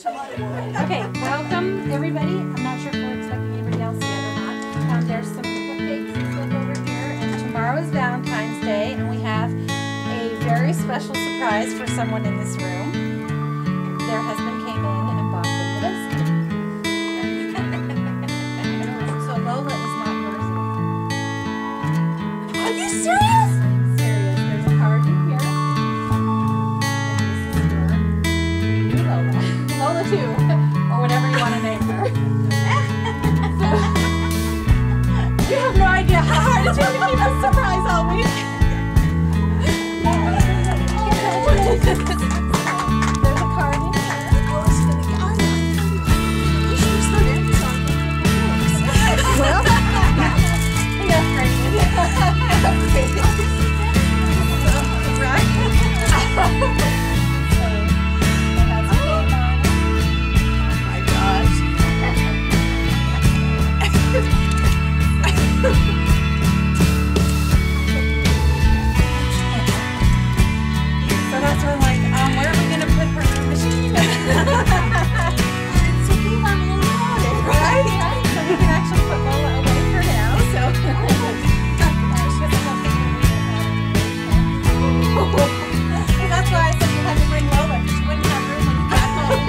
Okay, welcome everybody. I'm not sure if we're expecting anybody else yet or not. There's some cupcakes and stuff over here, and tomorrow is Valentine's Day, and we have a very special surprise for someone in this room. Their husband came in and bought them the biscuit. So Lola is not yours anymore. Are you serious? I'm serious. There's a card in here. And this is your new Lola. Lola 2, or whatever you want to name her. You have no idea how hard it's been to keep a surprise all week. There's a card in here. Well, he upgraded. So that's when, like, where are we going to put her in the machine? It's okay if I'm a little louder, right? Right? So we can actually put Lola away for now. So so that's why I said you had to bring Lola, because you wouldn't have room when you got home.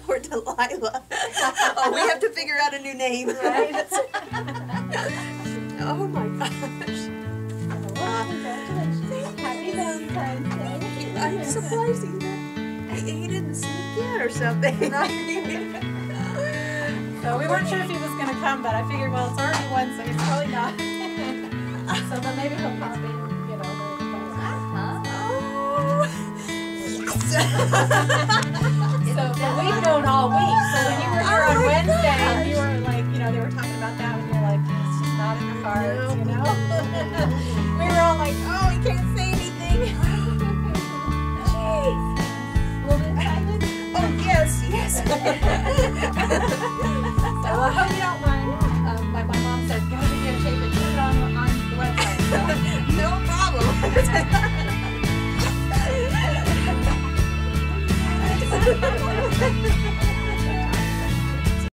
Or Delilah. Oh, we have to figure out a new name. Right? Oh my gosh. Congratulations. Happy Valentine's Day. I'm surprised he didn't sneak in or something. So we weren't sure if he was going to come, but I figured, well, it's already one, so he's probably not. So then maybe he'll pop in, you know. Oh, yes. So we've known all week, so when you